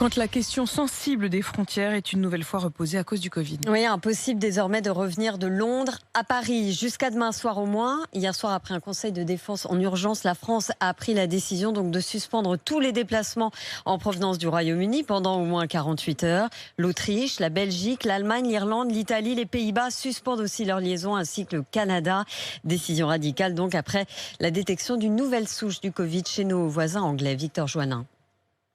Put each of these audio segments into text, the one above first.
Quand la question sensible des frontières est une nouvelle fois reposée à cause du Covid. Oui, impossible désormais de revenir de Londres à Paris jusqu'à demain soir au moins. Hier soir, après un conseil de défense en urgence, la France a pris la décision donc de suspendre tous les déplacements en provenance du Royaume-Uni pendant au moins 48 heures. L'Autriche, la Belgique, l'Allemagne, l'Irlande, l'Italie, les Pays-Bas suspendent aussi leurs liaisons ainsi que le Canada. Décision radicale donc après la détection d'une nouvelle souche du Covid chez nos voisins anglais. Victor Joannin.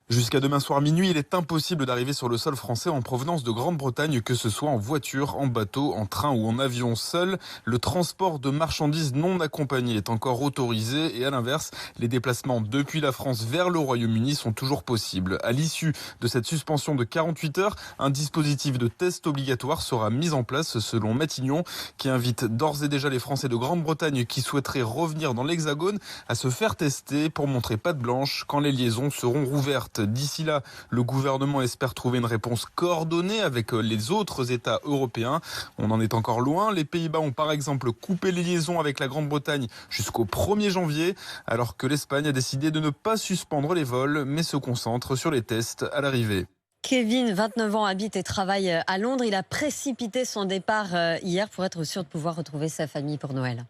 Jusqu'à demain soir minuit, il est impossible d'arriver sur le sol français en provenance de Grande-Bretagne, que ce soit en voiture, en bateau, en train ou en avion. Seul le transport de marchandises non accompagnées est encore autorisé et à l'inverse, les déplacements depuis la France vers le Royaume-Uni sont toujours possibles. À l'issue de cette suspension de 48 heures, un dispositif de test obligatoire sera mis en place selon Matignon, qui invite d'ores et déjà les Français de Grande-Bretagne qui souhaiteraient revenir dans l'Hexagone à se faire tester pour montrer patte blanche quand les liaisons seront rouvertes. D'ici là, le gouvernement espère trouver une réponse coordonnée avec les autres États européens. On en est encore loin. Les Pays-Bas ont par exemple coupé les liaisons avec la Grande-Bretagne jusqu'au 1er janvier, alors que l'Espagne a décidé de ne pas suspendre les vols, mais se concentre sur les tests à l'arrivée. Kevin, 29 ans, habite et travaille à Londres. Il a précipité son départ hier pour être sûr de pouvoir retrouver sa famille pour Noël.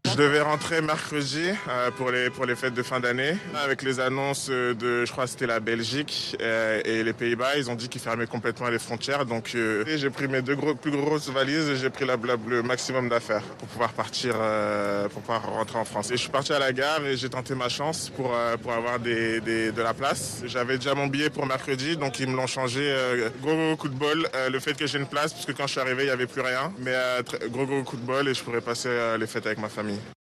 Je devais rentrer mercredi pour les fêtes de fin d'année. Avec les annonces je crois que c'était la Belgique et les Pays-Bas, ils ont dit qu'ils fermaient complètement les frontières. Donc j'ai pris mes plus grosses valises et j'ai pris le maximum d'affaires pour pouvoir partir, pour pouvoir rentrer en France. Et je suis parti à la gare et j'ai tenté ma chance pour avoir de la place. J'avais déjà mon billet pour mercredi, donc ils me l'ont changé. Gros coup de bol, le fait que j'ai une place, parce que quand je suis arrivé, il n'y avait plus rien. Mais gros coup de bol et je pourrais passer les fêtes avec ma famille.